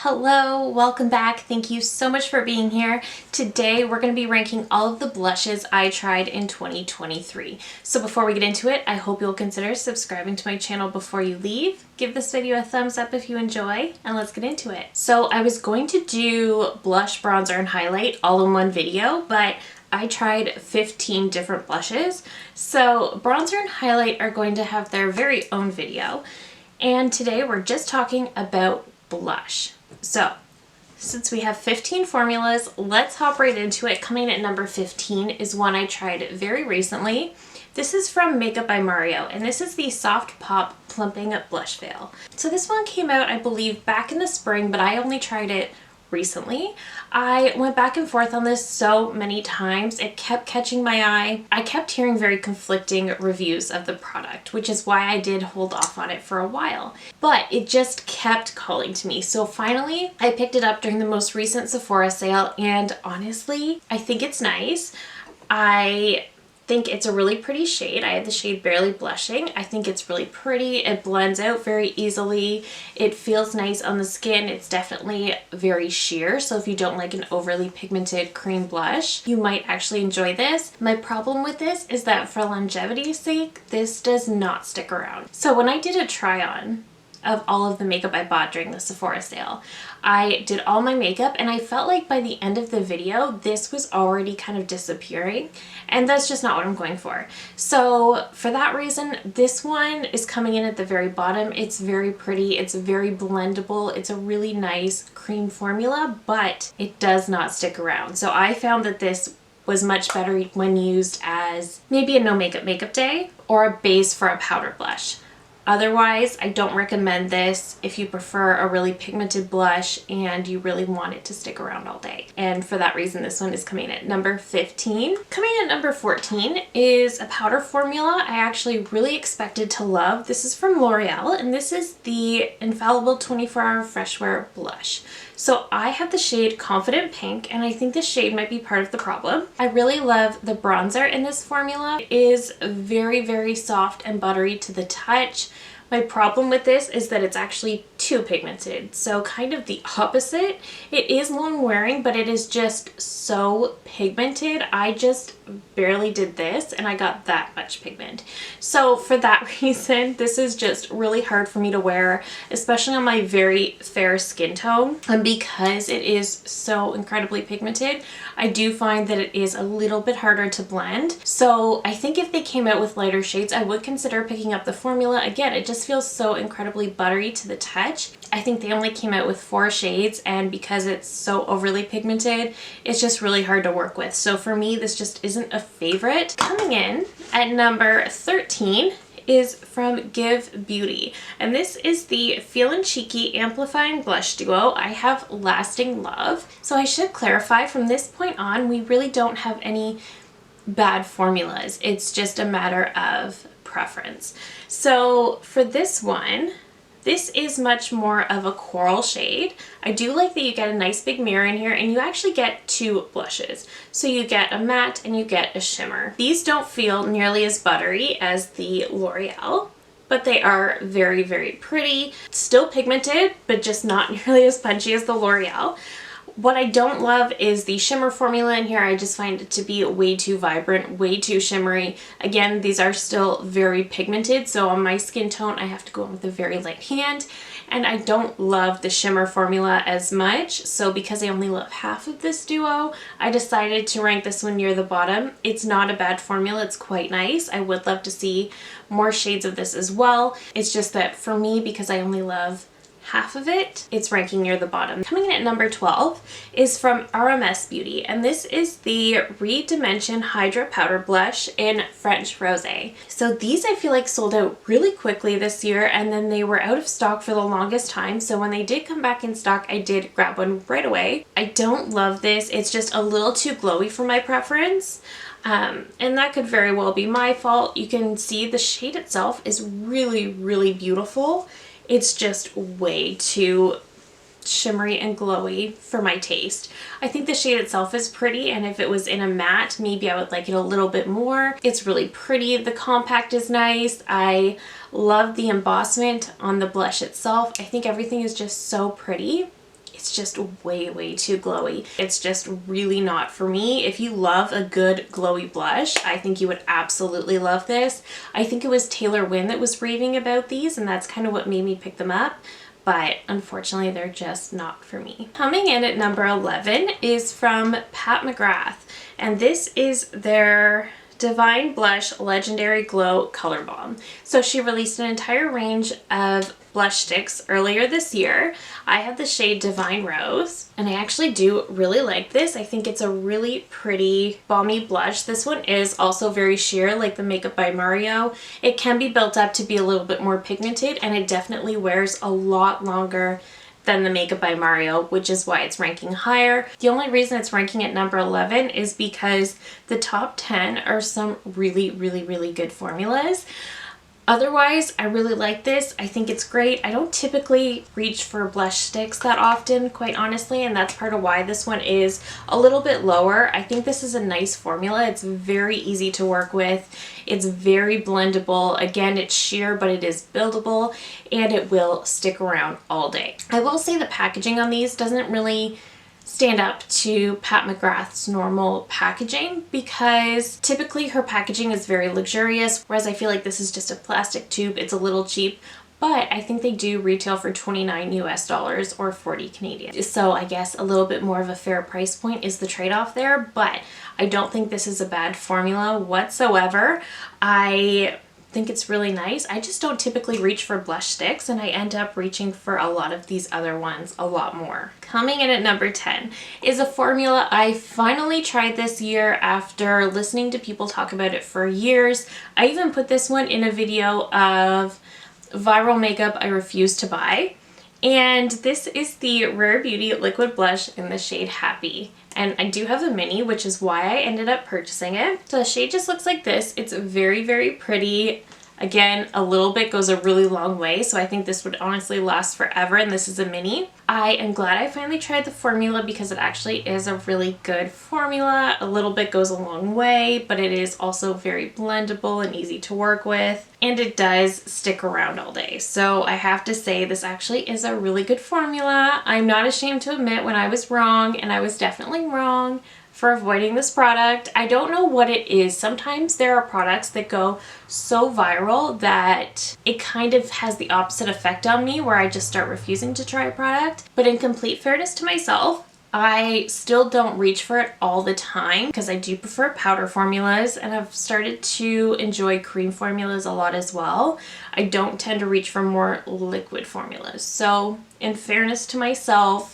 Hello, welcome back. Thank you so much for being here. Today we're going to be ranking all of the blushes I tried in 2023. So before we get into it, I hope you'll consider subscribing to my channel before you leave. Give this video a thumbs up if you enjoy, and let's get into it. So I was going to do blush, bronzer, and highlight all in one video, but I tried 15 different blushes. So bronzer and highlight are going to have their very own video. And today we're just talking about blush. So, since we have 15 formulas, let's hop right into it. Coming at number 15 is one I tried very recently. This is from Makeup by Mario, and this is the Soft Pop Plumping Blush Veil. So this one came out, I believe, back in the spring, but I only tried it recently. I went back and forth on this so many times. It kept catching my eye. I kept hearing very conflicting reviews of the product, which is why I did hold off on it for a while. But it just kept calling to me. So finally, I picked it up during the most recent Sephora sale, and honestly, I think it's nice. I think it's a really pretty shade. I have the shade Barely Blushing. I think it's really pretty. It blends out very easily. It feels nice on the skin. It's definitely very sheer, so if you don't like an overly pigmented cream blush, you might actually enjoy this. My problem with this is that for longevity's sake, this does not stick around. So when I did a try on of all of the makeup I bought during the Sephora sale, I did all my makeup and I felt like by the end of the video this was already kind of disappearing, and that's just not what I'm going for. So for that reason, this one is coming in at the very bottom. It's very pretty, it's very blendable, it's a really nice cream formula, but it does not stick around. So I found that this was much better when used as maybe a no makeup day or a base for a powder blush. Otherwise, I don't recommend this if you prefer a really pigmented blush and you really want it to stick around all day. And for that reason, this one is coming at number 15. Coming at number 14 is a powder formula I actually really expected to love. This is from L'Oreal, and this is the Infallible 24-Hour Fresh Wear Blush. So I have the shade Confident Pink, and I think this shade might be part of the problem. I really love the bronzer in this formula. It is very, very soft and buttery to the touch. My problem with this is that it's actually too pigmented, so kind of the opposite. It is long wearing, but it is just so pigmented. I just barely did this and I got that much pigment. So for that reason, this is just really hard for me to wear, especially on my very fair skin tone. And because it is so incredibly pigmented, I do find that it is a little bit harder to blend. So I think if they came out with lighter shades, I would consider picking up the formula. Again, it just feels so incredibly buttery to the touch. I think they only came out with 4 shades, and because it's so overly pigmented, it's just really hard to work with. So for me, this just isn't a favorite. Coming in at number 13 is from Give Beauty, and this is the Feelin' Cheeky Amplifying Blush Duo. I have Lasting Love. So I should clarify, from this point on, we really don't have any bad formulas. It's just a matter of preference. So for this one, this is much more of a coral shade. I do like that you get a nice big mirror in here, and you actually get 2 blushes. So you get a matte and you get a shimmer. These don't feel nearly as buttery as the L'Oreal, but they are very, very pretty. Still pigmented, but just not nearly as punchy as the L'Oreal. What I don't love is the shimmer formula in here. I just find it to be way too vibrant, way too shimmery. Again, these are still very pigmented, so on my skin tone, I have to go in with a very light hand. And I don't love the shimmer formula as much, so because I only love half of this duo, I decided to rank this one near the bottom. It's not a bad formula, it's quite nice. I would love to see more shades of this as well. It's just that for me, because I only love half of it, it's ranking near the bottom. Coming in at number 12 is from RMS Beauty, and this is the Redimension Hydra Powder Blush in French Rosé. So these I feel like sold out really quickly this year, and then they were out of stock for the longest time, so when they did come back in stock, I did grab one right away. I don't love this. It's just a little too glowy for my preference. And that could very well be my fault. You can see the shade itself is really, really beautiful. It's just way too shimmery and glowy for my taste. I think the shade itself is pretty, and if it was in a matte, maybe I would like it a little bit more. It's really pretty. The compact is nice. I love the embossment on the blush itself. I think everything is just so pretty. It's just way too glowy. It's just really not for me. If you love a good glowy blush, I think you would absolutely love this. I think it was Taylor Wynn that was raving about these, and that's kind of what made me pick them up. But unfortunately, they're just not for me. Coming in at number 11 is from Pat McGrath, and this is their Divine Blush Legendary Glow Color Bomb. So she released an entire range of blush sticks earlier this year. I have the shade Divine Rose, and I actually do really like this. I think it's a really pretty balmy blush. This one is also very sheer, like the Makeup by Mario. It can be built up to be a little bit more pigmented, and it definitely wears a lot longer than the Makeup by Mario, which is why it's ranking higher. The only reason it's ranking at number 11 is because the top 10 are some really good formulas. Otherwise, I really like this. I think it's great. I don't typically reach for blush sticks that often, quite honestly, and that's part of why this one is a little bit lower. I think this is a nice formula. It's very easy to work with. It's very blendable. Again, it's sheer, but it is buildable, and it will stick around all day. I will say the packaging on these doesn't really stand up to Pat McGrath's normal packaging, because typically her packaging is very luxurious, whereas I feel like this is just a plastic tube. It's a little cheap, but I think they do retail for $29 US or 40 Canadian. So I guess a little bit more of a fair price point is the trade-off there, but I don't think this is a bad formula whatsoever. I think it's really nice. I just don't typically reach for blush sticks, and I end up reaching for a lot of these other ones a lot more. Coming in at number 10 is a formula I finally tried this year after listening to people talk about it for years. I even put this one in a video of viral makeup I refuse to buy. And this is the Rare Beauty Liquid Blush in the shade Happy. And I do have the mini, which is why I ended up purchasing it. So the shade just looks like this. It's very pretty. Again, a little bit goes a really long way, so I think this would honestly last forever, and this is a mini. I am glad I finally tried the formula because it actually is a really good formula. A little bit goes a long way, but it is also very blendable and easy to work with, and it does stick around all day. So I have to say this actually is a really good formula. I'm not ashamed to admit when I was wrong, and I was definitely wrong for avoiding this product. I don't know what it is. Sometimes there are products that go so viral that it kind of has the opposite effect on me, where I just start refusing to try a product. But in complete fairness to myself, I still don't reach for it all the time because I do prefer powder formulas, and I've started to enjoy cream formulas a lot as well. I don't tend to reach for more liquid formulas. So in fairness to myself,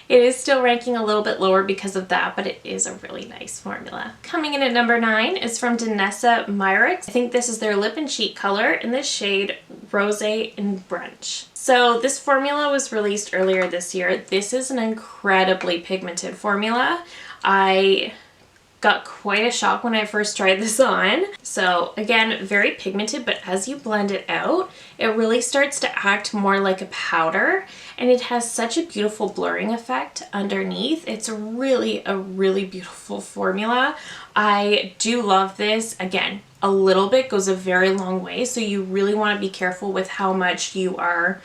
it is still ranking a little bit lower because of that, but it is a really nice formula. Coming in at number 9 is from Danessa Myricks. I think this is their lip and cheek color in the shade Rosé and Brunch. So this formula was released earlier this year. This is an incredibly pigmented formula. I got quite a shock when I first tried this on. So again, very pigmented, but as you blend it out, it really starts to act more like a powder, and it has such a beautiful blurring effect underneath. It's really a really beautiful formula. I do love this. Again, a little bit goes a very long way, so you really want to be careful with how much you are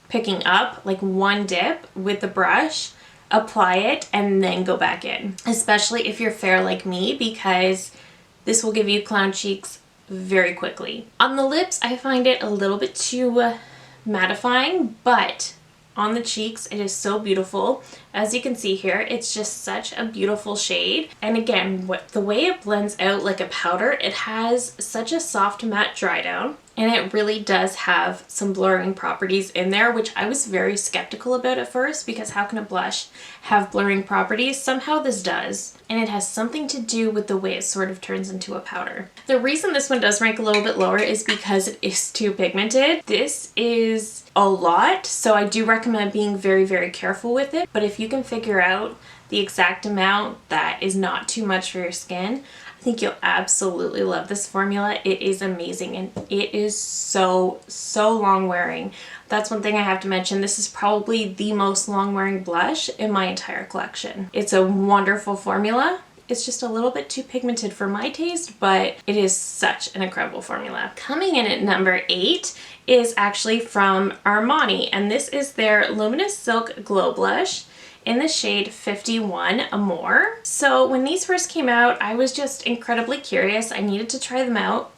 picking up. Like one dip with the brush, apply it, and then go back in, especially if you're fair like me, because this will give you clown cheeks very quickly. On the lips, I find it a little bit too mattifying, but on the cheeks, it is so beautiful. As you can see here, it's just such a beautiful shade. And again, the way it blends out like a powder, it has such a soft matte dry down, and it really does have some blurring properties in there, which I was very skeptical about at first, because how can a blush have blurring properties? Somehow this does, and it has something to do with the way it sort of turns into a powder. The reason this one does rank a little bit lower is because it is too pigmented. This is a lot, so I do recommend being very careful with it, but if you can figure out the exact amount that is not too much for your skin, I think you'll absolutely love this formula. It is amazing, and it is so long wearing. That's one thing I have to mention. This is probably the most long wearing blush in my entire collection. It's a wonderful formula. It's just a little bit too pigmented for my taste, but it is such an incredible formula. Coming in at number 8 is actually from Armani, and this is their Luminous Silk Glow Blush in the shade 51 Amore. So when these first came out, I was just incredibly curious. I needed to try them out.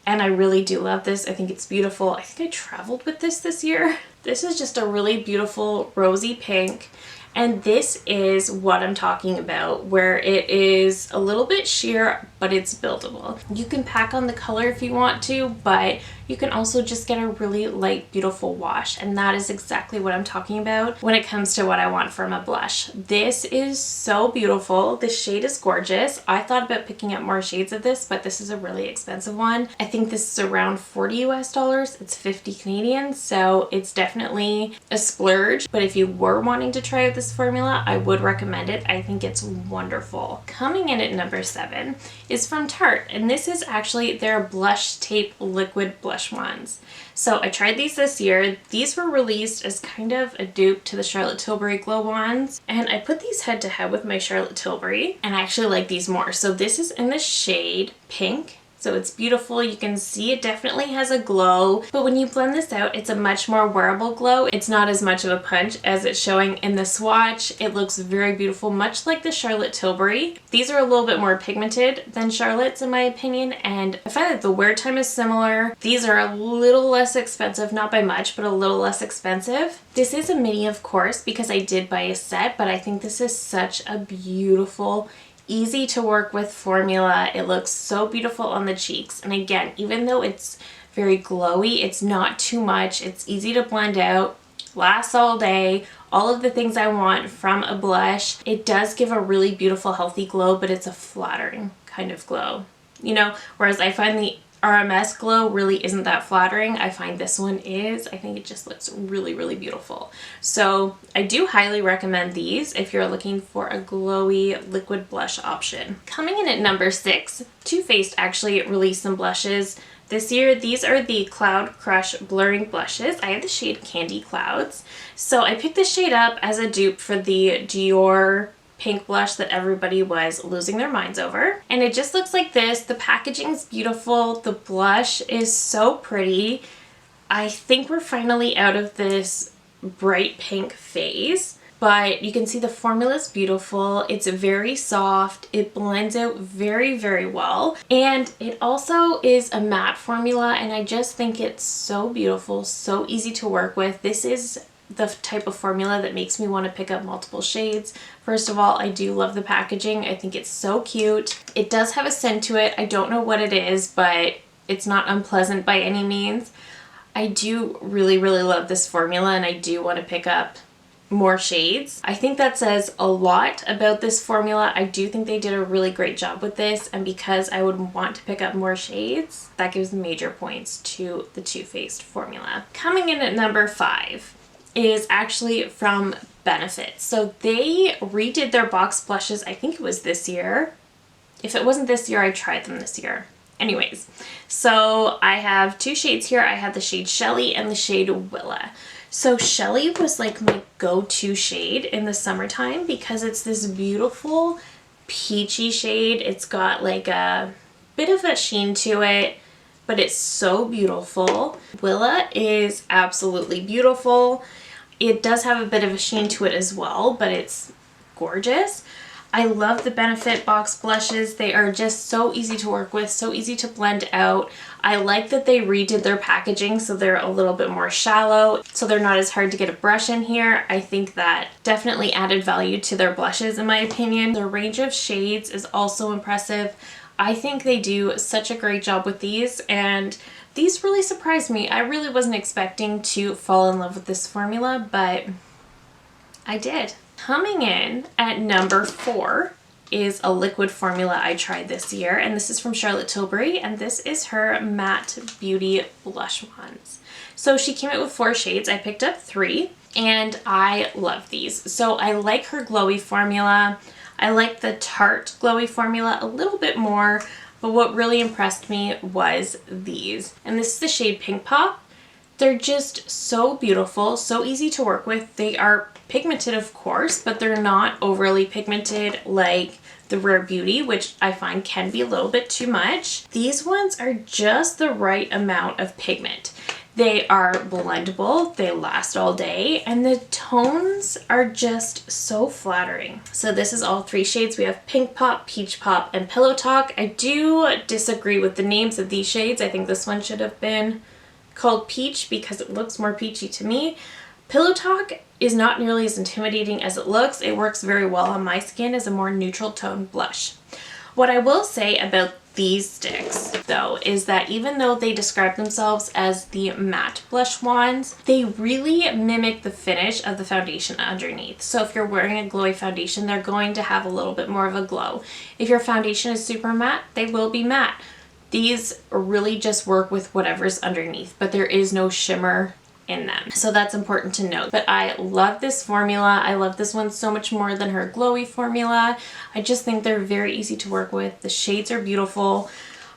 And I really do love this. I think it's beautiful. I think I traveled with this year. This is just a really beautiful rosy pink. And this is what I'm talking about, where it is a little bit sheer, but it's buildable. You can pack on the color if you want to, but you can also just get a really light, beautiful wash. And that is exactly what I'm talking about when it comes to what I want from a blush. This is so beautiful. This shade is gorgeous. I thought about picking up more shades of this, but this is a really expensive one. I think this is around 40 US dollars. It's 50 Canadian, so it's definitely a splurge. But if you were wanting to try out this formula, I would recommend it. I think it's wonderful. Coming in at number 7 is from Tarte, and this is actually their Blush Tape Liquid Blush Wands. So I tried these this year. These were released as kind of a dupe to the Charlotte Tilbury Glow Wands, and I put these head to head with my Charlotte Tilbury, and I actually like these more. So this is in the shade Pink. So it's beautiful. You can see it definitely has a glow, but when you blend this out, it's a much more wearable glow. It's not as much of a punch as it's showing in the swatch. It looks very beautiful, much like the Charlotte Tilbury. These are a little bit more pigmented than Charlotte's in my opinion, and I find that the wear time is similar. These are a little less expensive, not by much, but a little less expensive. This is a mini, of course, because I did buy a set, but I think this is such a beautiful, easy to work with formula. It looks so beautiful on the cheeks, and again, even though it's very glowy, it's not too much. It's easy to blend out, lasts all day, all of the things I want from a blush. It does give a really beautiful, healthy glow, but it's a flattering kind of glow, you know, whereas I find the RMS glow really isn't that flattering. I find this one is. I think it just looks really, really beautiful. So I do highly recommend these if you're looking for a glowy liquid blush option. Coming in at number 6, Too Faced actually released some blushes this year. These are the Cloud Crush Blurring Blushes. I have the shade Candy Clouds. So I picked this shade up as a dupe for the Dior pink blush that everybody was losing their minds over, and it just looks like this. The packaging is beautiful. The blush is so pretty. I think we're finally out of this bright pink phase, but you can see the formula is beautiful. It's very soft. It blends out very, very well, and it also is a matte formula, and I just think it's so beautiful, so easy to work with. This is the type of formula that makes me want to pick up multiple shades. First of all, I do love the packaging. I think it's so cute. It does have a scent to it. I don't know what it is, but it's not unpleasant by any means. I do really, really love this formula, and I do want to pick up more shades. I think that says a lot about this formula. I do think they did a really great job with this, and because I would want to pick up more shades, that gives major points to the Too Faced formula. Coming in at number 5 is actually from Benefit. So they redid their box blushes, I think it was this year. If it wasn't this year, I tried them this year. Anyways, so I have 2 shades here. I have the shade Shelly and the shade Willa. So Shelly was like my go-to shade in the summertime because it's this beautiful peachy shade. It's got like a bit of a sheen to it, but it's so beautiful. Willa is absolutely beautiful. It does have a bit of a sheen to it as well, but it's gorgeous. I love the Benefit box blushes. They are just so easy to work with, so easy to blend out. I like that they redid their packaging so they're a little bit more shallow, so they're not as hard to get a brush in here. I think that definitely added value to their blushes in my opinion. Their range of shades is also impressive. I think they do such a great job with these, and these really surprised me. I really wasn't expecting to fall in love with this formula, but I did. Coming in at number 4 is a liquid formula I tried this year, and this is from Charlotte Tilbury, and this is her Matte Beauty Blush Wands. So she came out with 4 shades. I picked up 3, and I love these. So I like her glowy formula. I like the Tarte glowy formula a little bit more, but what really impressed me was these. And this is the shade Pink Pop. They're just so beautiful, so easy to work with. They are pigmented, of course, but they're not overly pigmented like the Rare Beauty, which I find can be a little bit too much. These ones are just the right amount of pigment. They are blendable, they last all day, and the tones are just so flattering. So this is all 3 shades. We have Pink Pop, Peach Pop, and Pillow Talk. I do disagree with the names of these shades. I think this one should have been called Peach because it looks more peachy to me. Pillow Talk is not nearly as intimidating as it looks. It works very well on my skin as a more neutral tone blush. What I will say about these sticks though is that even though they describe themselves as the matte blush wands, they really mimic the finish of the foundation underneath. So if you're wearing a glowy foundation, they're going to have a little bit more of a glow. If your foundation is super matte, they will be matte. These really just work with whatever's underneath, but there is no shimmer in them. So that's important to note. But I love this formula. I love this one so much more than her glowy formula. I just think they're very easy to work with. The shades are beautiful.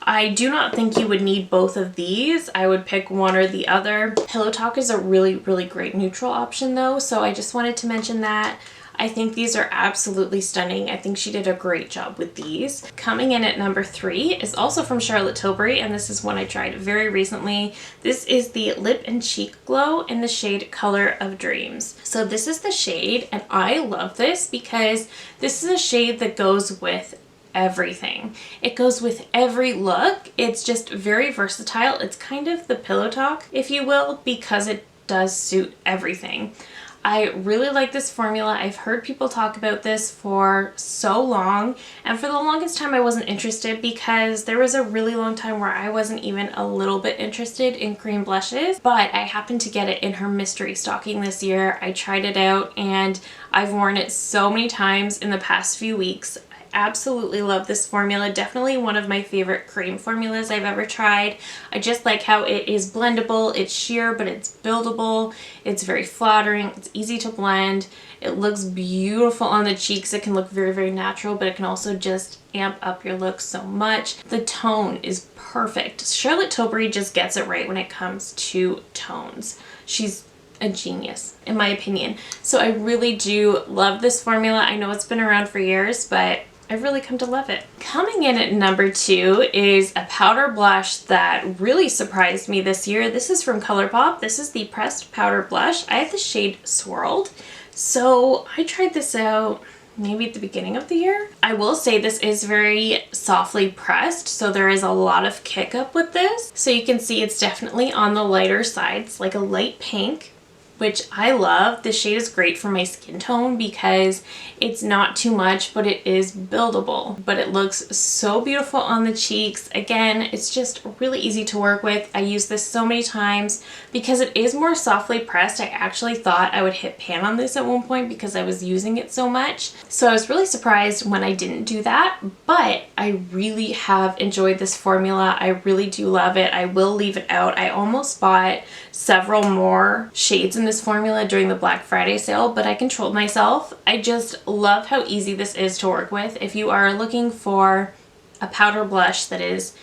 I do not think you would need both of these. I would pick one or the other. Pillow Talk is a really, really great neutral option though. So I just wanted to mention that. I think these are absolutely stunning. I think she did a great job with these. Coming in at number 3 is also from Charlotte Tilbury, and this is one I tried very recently. This is the Lip and Cheek Glow in the shade Color of Dreams. So this is the shade, and I love this because this is a shade that goes with everything. It goes with every look. It's just very versatile. It's kind of the Pillow Talk, if you will, because it does suit everything. I really like this formula. I've heard people talk about this for so long, and for the longest time I wasn't interested because there was a really long time where I wasn't even a little bit interested in cream blushes, but I happened to get it in her mystery stocking this year. I tried it out and I've worn it so many times in the past few weeks. Absolutely love this formula. Definitely one of my favorite cream formulas I've ever tried. I just like how it is blendable, it's sheer, but it's buildable. It's very flattering, it's easy to blend. It looks beautiful on the cheeks. It can look very, very natural, but it can also just amp up your look so much. The tone is perfect. Charlotte Tilbury just gets it right when it comes to tones. She's a genius, in my opinion. So I really do love this formula. I know it's been around for years, but I've really come to love it. Coming in at number 2 is a powder blush that really surprised me this year. This is from ColourPop. This is the Pressed Powder Blush. I have the shade Swirled. So I tried this out maybe at the beginning of the year. I will say this is very softly pressed, so there is a lot of kick up with this. So you can see it's definitely on the lighter side. It's like a light pink, which I love. This shade is great for my skin tone because it's not too much, but it is buildable. But it looks so beautiful on the cheeks. Again, it's just really easy to work with. I use this so many times because it is more softly pressed. I actually thought I would hit pan on this at one point because I was using it so much. So I was really surprised when I didn't do that, but I really have enjoyed this formula. I really do love it. I will leave it out. I almost bought several more shades in this formula during the Black Friday sale, but I controlled myself. I just love how easy this is to work with. If you are looking for a powder blush that is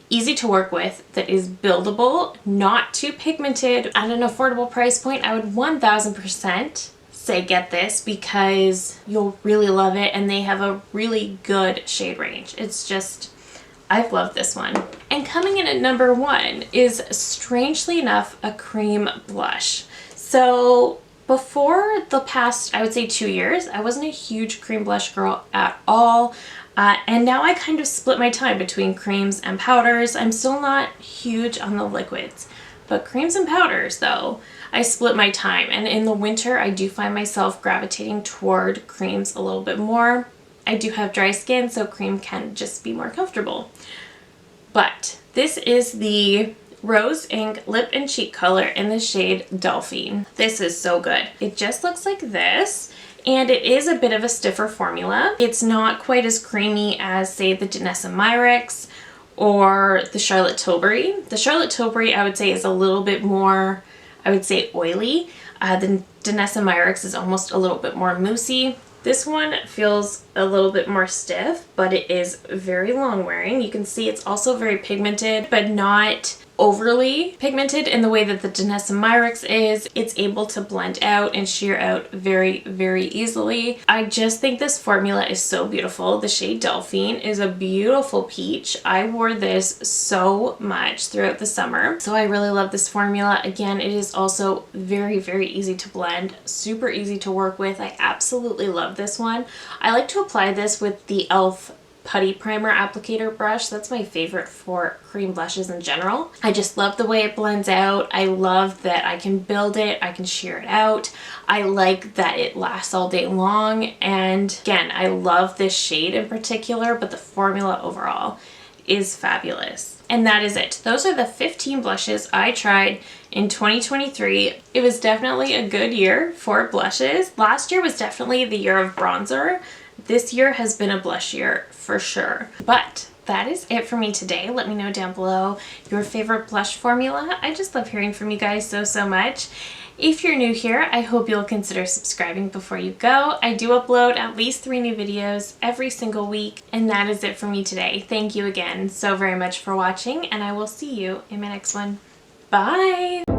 easy to work with, that is buildable, not too pigmented, at an affordable price point, I would 1000% say get this because you'll really love it, and they have a really good shade range. It's just, I've loved this one. And coming in at number 1 is, strangely enough, a cream blush. So before the past, I would say 2 years, I wasn't a huge cream blush girl at all. And now I kind of split my time between creams and powders. I'm still not huge on the liquids, but creams and powders though, I split my time. And in the winter, I do find myself gravitating toward creams a little bit more. I do have dry skin, so cream can just be more comfortable. But this is the Rose Ink Lip and Cheek Color in the shade Delphine. This is so good. It just looks like this, and it is a bit of a stiffer formula. It's not quite as creamy as, say, the Danessa Myricks or the Charlotte Tilbury. The Charlotte Tilbury, I would say, is a little bit more, I would say, oily. The Danessa Myricks is almost a little bit more moussey. This one feels a little bit more stiff, but it is very long wearing. You can see it's also very pigmented, but not overly pigmented in the way that the Danessa Myricks is. It's able to blend out and sheer out very, very easily. I just think this formula is so beautiful. The shade Delphine is a beautiful peach. I wore this so much throughout the summer, so I really love this formula. Again, it is also very, very easy to blend, super easy to work with. I absolutely love this one. I like to apply this with the e.l.f. Putty Primer Applicator brush. That's my favorite for cream blushes in general. I just love the way it blends out. I love that I can build it, I can sheer it out. I like that it lasts all day long, and again, I love this shade in particular, but the formula overall is fabulous. And that is it. Those are the 15 blushes I tried in 2023. It was definitely a good year for blushes. Last year was definitely the year of bronzer. This year has been a blush year for sure. But that is it for me today. Let me know down below your favorite blush formula. I just love hearing from you guys so much. If you're new here, I hope you'll consider subscribing before you go. I do upload at least 3 new videos every single week. And that is it for me today. Thank you again so very much for watching, and I will see you in my next one. Bye!